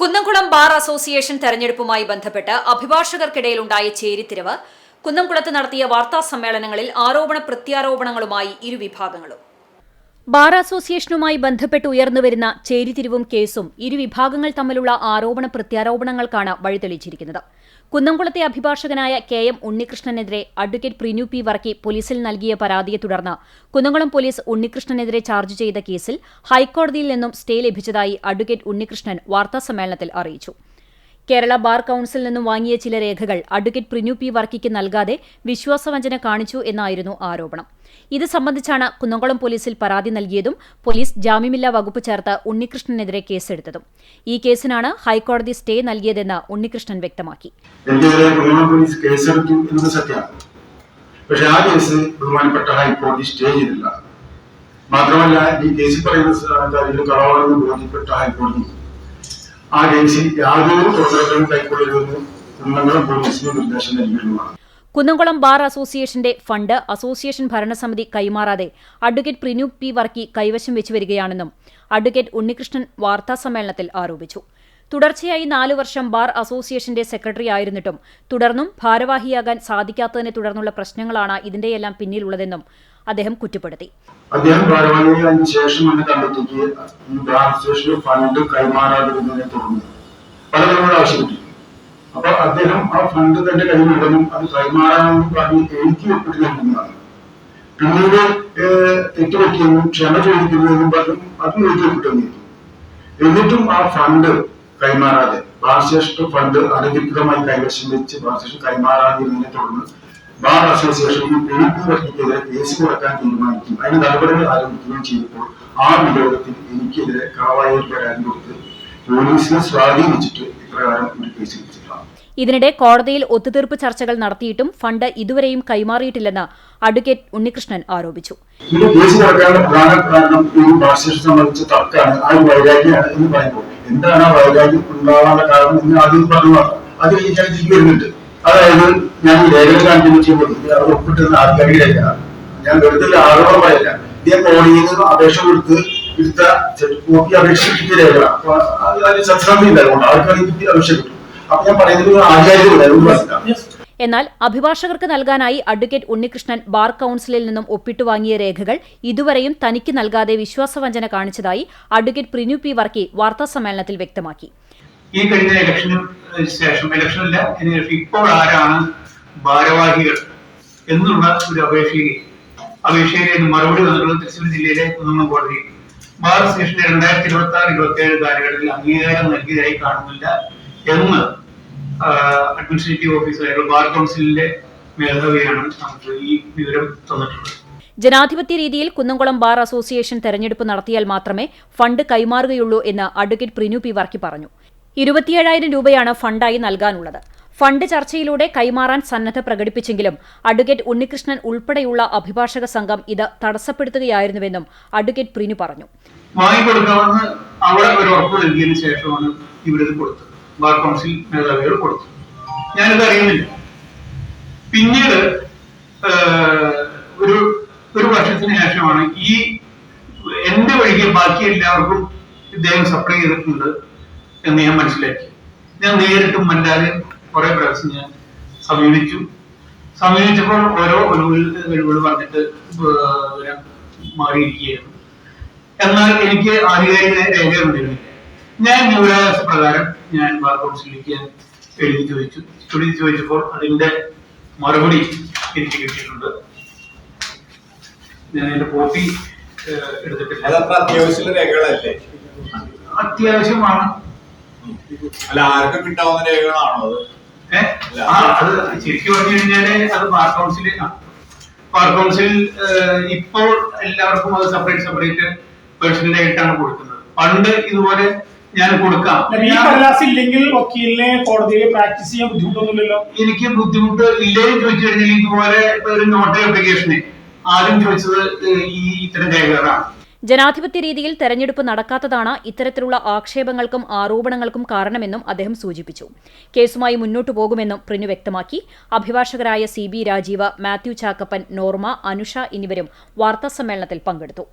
Kunnamkulam bar association തെരഞ്ഞെടുപ്പുമായി ബന്ധപ്പെട്ട് അഭിഭാഷകർക്കിടയിലുണ്ടായ ചേരിതിരിവ് കുന്നംകുളത്ത് നടത്തിയ വാർത്താ സമ്മേളനങ്ങളിൽ ആരോപണ പ്രത്യാരോപണങ്ങളുമായി ഇരുവിഭാഗങ്ങളും. ബാർ അസോസിയേഷനുമായി ബന്ധപ്പെട്ട് ഉയർന്നുവരുന്ന ചേരിതിരിവും കേസും ഇരുവിഭാഗങ്ങൾ തമ്മിലുള്ള ആരോപണ പ്രത്യാരോപണങ്ങൾക്കാണ് വഴിതെളിച്ചിരിക്കുന്നത്. കുന്നംകുളത്തെ അഭിഭാഷകനായ KM ഉണ്ണികൃഷ്ണനെതിരെ അഡ്വക്കേറ്റ് പ്രിനു P. വർക്കി പോലീസിൽ നൽകിയ പരാതിയെ തുടർന്ന് കുന്നംകുളം പോലീസ് ഉണ്ണികൃഷ്ണനെതിരെ ചാർജ് ചെയ്ത കേസിൽ ഹൈക്കോടതിയിൽ നിന്നും സ്റ്റേ ലഭിച്ചതായി അഡ്വക്കേറ്റ് ഉണ്ണികൃഷ്ണൻ വാർത്താസമ്മേളനത്തിൽ അറിയിച്ചു. കേരള ബാർ കൌൺസിലിൽ നിന്നും വാങ്ങിയ ചില രേഖകൾ അഡ്വക്കേറ്റ് പ്രിനു P. വർക്കിക്ക് നൽകാതെ വിശ്വാസവഞ്ചന കാണിച്ചു എന്നായിരുന്നു ആരോപണം. ഇത് സംബന്ധിച്ചാണ് കുന്നംകുളം പോലീസിൽ പരാതി നൽകിയതും പോലീസ് ജാമ്യമില്ലാ വകുപ്പ് ചേർത്ത് ഉണ്ണികൃഷ്ണനെതിരെ കേസെടുത്തതും. ഈ കേസിനാണ് ഹൈക്കോടതി സ്റ്റേ നൽകിയതെന്ന് ഉണ്ണികൃഷ്ണൻ വ്യക്തമാക്കി. പക്ഷേ ആ കേസ് ബഹുമാനപ്പെട്ട ഹൈക്കോടതി സ്റ്റേ ചെയ്തില്ല. മാത്രമല്ല, ഈ കേസിൽ പറയുന്ന കളവാണെന്ന് ബോധ്യപ്പെട്ട ഹൈക്കോടതി ആ കേസിൽ യാതൊരു തുടർച്ചയും കൈക്കൊള്ളരുതെന്ന് കുന്നംകുളം പോലീസിന് നിർദ്ദേശം നൽകിയിരുന്നതാണ്. കുന്നംകുളം ബാർ അസോസിയേഷന്റെ ഫണ്ട് അസോസിയേഷൻ ഭരണസമിതി കൈമാറാതെ അഡ്വക്കേറ്റ് പ്രിനു P. വർക്കി കൈവശം വെച്ചുവരികയാണെന്നും അഡ്വക്കേറ്റ് ഉണ്ണികൃഷ്ണൻ വാർത്താസമ്മേളനത്തിൽ ആരോപിച്ചു. തുടർച്ചയായി 4 വർഷം ബാർ അസോസിയേഷന്റെ സെക്രട്ടറി ആയിരുന്നിട്ടും തുടർന്നും ഭാരവാഹിയാകാൻ സാധിക്കാത്തതിനെ തുടർന്നുള്ള പ്രശ്നങ്ങളാണ് ഇതിന്റെയെല്ലാം പിന്നിലുള്ളതെന്നും അദ്ദേഹം കുറ്റപ്പെടുത്തി. അദ്ദേഹം ഭാരവാഹിയായതിനു ശേഷം കണ്ടെത്തിക്ക് ബാർ അസോസിയേഷൻ ഫണ്ട് കൈമാറാതിരുന്നതിനെ തുടർന്ന് പലതവണ ആവശ്യപ്പെട്ടു. അപ്പൊ അദ്ദേഹം ആ ഫണ്ട് തന്റെ കയ്യിലുണ്ടെന്നും അത് കൈമാറാമെന്നും പറഞ്ഞ് എനിക്ക് ഒപ്പിട്ട് നൽകുന്നതാണ്. പിന്നീട് തെറ്റുപറ്റിയെന്നും ക്ഷമ ചോദിക്കുന്നതെന്നും പറഞ്ഞും അതും എനിക്ക് ഒപ്പിട്ട് നൽകി. എന്നിട്ടും ആ ഫണ്ട് കൈമാറാതെ ബാർ അസോസിയേഷൻ ഫണ്ട് അനധികൃതമായി കൈവശം വെച്ച് ബാർ അസോസിയേഷൻ കൈമാറാതിരുന്നതിനെ തുടർന്ന് ബാർ അസോസിയേഷനിൽ പ്രിനു P. വർക്കിക്കെതിരെ കേസ് കൊടുക്കാൻ തീരുമാനിക്കും, അതിന് നടപടികൾ ആരംഭിക്കുകയും ചെയ്തപ്പോൾ ആ വിരോധത്തിൽ എനിക്കെതിരെ കളവായ പരാതി കൊടുത്ത് പോലീസിനെ സ്വാധീനിച്ചിട്ട് ഇപ്രകാരം ഒരു കേസ് എടുത്തിട്ടാണ്. ഇതിനിടെ കോടതിയിൽ ഒത്തുതീർപ്പ് ചർച്ചകൾ നടത്തിയിട്ടും ഫണ്ട് ഇതുവരെയും കൈമാറിയിട്ടില്ലെന്ന് അഡ്വക്കേറ്റ് ഉണ്ണികൃഷ്ണൻ ആരോപിച്ചു. ഇത് കേസ് കൊടുക്കാനുള്ള പ്രധാന കാരണം ഈ ബാർ അസോസിയേഷൻ സംബന്ധിച്ച തർക്കമാണ്, ആ വൈരാഗ്യമാണ് എന്ന് പറയുമ്പോൾ എന്താണ് ആ വൈരാഗ്യം ഉണ്ടാവാനുള്ള കാരണം എന്ന് ആദ്യം പറഞ്ഞു. അത് കഴിഞ്ഞാൽ ഇതിൽ വരുന്നുണ്ട്. അതായത് ഞാൻ ഈ രേഖകൾ കാണിക്കുന്ന ചെയ്യുമ്പോൾ അത് ഒപ്പിട്ടുന്ന ആധികാരികരേഖയാണ്. ഞാൻ വെറുതെ ആരോപണം പറയില്ല. ഇതേ കോടതിയിൽ നിന്ന് അപേക്ഷ കൊടുത്ത് എടുത്ത കോപ്പി അപേക്ഷ കിട്ടിയ രേഖകളാണ്. അപ്പൊ അതിന് സത്യസന്ധത ഇല്ലാതുകൊണ്ട് ആർക്കാണെങ്കിൽ അപേക്ഷ കിട്ടും. അപ്പൊ ഞാൻ പറയുന്നത് ആധികാരികത. എന്നാൽ അഭിഭാഷകർക്ക് നൽകാനായി അഡ്വക്കേറ്റ് ഉണ്ണികൃഷ്ണൻ ബാർ കൌൺസിലിൽ നിന്നും ഒപ്പിട്ടു വാങ്ങിയ രേഖകൾ ഇതുവരെയും തനിക്ക് നൽകാതെ വിശ്വാസവഞ്ചന കാണിച്ചതായി അഡ്വക്കേറ്റ് പ്രിനു P. വർക്കി വാർത്താസമ്മേളനത്തിൽ വ്യക്തമാക്കി. ഈ കഴിഞ്ഞ ഇലക്ഷന് ശേഷം ഇലക്ഷനില്ല ഇപ്പോൾ ആരാണ് ഭാരവാഹികൾ എന്നുള്ള ഒരു അപേക്ഷയിലേക്ക് മറുപടി വന്നിട്ടുള്ളത് തൃശ്ശൂർ ജില്ലയിലെ കുന്നംകുളം കോടതി ബാർ അസോസിയേഷന്റെ 2026-27 കാലഘട്ടത്തിൽ അംഗീകാരം നൽകിയതായി കാണുന്നില്ല എന്ന് അഡ്മിനിസ്ട്രേറ്റീവ് ഓഫീസർ ബാർ കൌൺസിലിന്റെ മേധാവിയാണ് നമുക്ക് ഈ വിവരം തന്നിട്ടുള്ളത്. ജനാധിപത്യ രീതിയിൽ കുന്നംകുളം ബാർ അസോസിയേഷൻ തെരഞ്ഞെടുപ്പ് നടത്തിയാൽ മാത്രമേ ഫണ്ട് കൈമാറുകയുള്ളൂ എന്ന് അഡ്വക്കേറ്റ് പ്രിനു P. വർക്കി പറഞ്ഞു. 27,000 രൂപയാണ് ഫണ്ടായി നൽകാനുള്ളത്. ഫണ്ട് ചർച്ചയിലൂടെ കൈമാറാൻ സന്നദ്ധ പ്രകടിപ്പിച്ചെങ്കിലും അഡ്വക്കേറ്റ് ഉണ്ണികൃഷ്ണൻ ഉൾപ്പെടെയുള്ള അഭിഭാഷക സംഘം ഇത് തടസ്സപ്പെടുത്തുകയായിരുന്നുവെന്നും അഡ്വക്കേറ്റ് പ്രിനു പറഞ്ഞു. വാങ്ങിക്കൊടുക്കാമെന്ന് അവിടെ ഒരു ഉറപ്പ് നൽകിയതിനു ശേഷമാണ് ഇവിടെ കൊടുത്തത്. ബാർ കൌൺസിൽ മേധാവികൾ കൊടുത്തു. ഞാനിത് അറിയുന്നില്ല. പിന്നീട് ഒരു വർഷത്തിന് ശേഷമാണ് ഈ എന്റെ വഴിക്ക് ബാക്കി എല്ലാവർക്കും ഇദ്ദേഹം സപ്ലൈ ചെയ്തിട്ടുണ്ട് എന്ന് ഞാൻ മനസ്സിലാക്കി. ഞാൻ നേരിട്ടും അല്ലാതെ കുറെ പ്രാവശ്യം ഞാൻ സമീപിച്ചപ്പോൾ ഓരോ കഴിവുകൾ പറഞ്ഞിട്ട് മാറിയിരിക്കുകയായിരുന്നു. എന്നാൽ എനിക്ക് ആധികാരിക രേഖയുണ്ടായിരുന്നില്ല. ഞാൻ വിവരാവകാശ പ്രകാരം ഞാൻ ബാർ കൌൺസിലേക്ക് എഴുതി ചോദിച്ചപ്പോൾ അതിന്റെ മറുപടി എനിക്ക് കിട്ടിയിട്ടുണ്ട്. ഞാൻ അതിന്റെ കോപ്പി എടുത്തിട്ടില്ല. അത്യാവശ്യമാണ്. അല്ല, ആർക്കും കിട്ടാവുന്ന രേഖകളാണോ അത്? അത് ശരിക്കും പറഞ്ഞു കഴിഞ്ഞാല് അത് ബാർ കൌൺസിൽ ഇപ്പോൾ എല്ലാവർക്കും അത് സെപ്പറേറ്റ് പേഴ്സണൽ ആയിട്ടാണ് കൊടുക്കുന്നത്. പണ്ട് ഇതുപോലെ ഞാൻ കൊടുക്കാം. ഇല്ലെങ്കിൽ വക്കീലിനെ കോടതിയിൽ പ്രാക്ടീസ് ചെയ്യാൻ ബുദ്ധിമുട്ടൊന്നുമില്ലല്ലോ. എനിക്ക് ബുദ്ധിമുട്ട് ഇല്ലേന്ന് ചോദിച്ചു കഴിഞ്ഞാൽ ഇതുപോലെ ഒരു നോട്ടറി അപ്ലിക്കേഷന് ആദ്യം ചോദിച്ചത് ഇത്തരം രേഖകളാണ്. ജനാധിപത്യ രീതിയിൽ തെരഞ്ഞെടുപ്പ് നടക്കാത്തതാണ് ഇത്തരത്തിലുള്ള ആക്ഷേപങ്ങൾക്കും ആരോപണങ്ങൾക്കും കാരണമെന്നും അദ്ദേഹം സൂചിപ്പിച്ചു. കേസുമായി മുന്നോട്ടു പോകുമെന്നും പ്രിനു വ്യക്തമാക്കി. അഭിഭാഷകരായ CB രാജീവ്, മാത്യു ചാക്കപ്പൻ, നോർമ, അനുഷ എന്നിവരും വാർത്താസമ്മേളനത്തിൽ പങ്കെടുത്തു.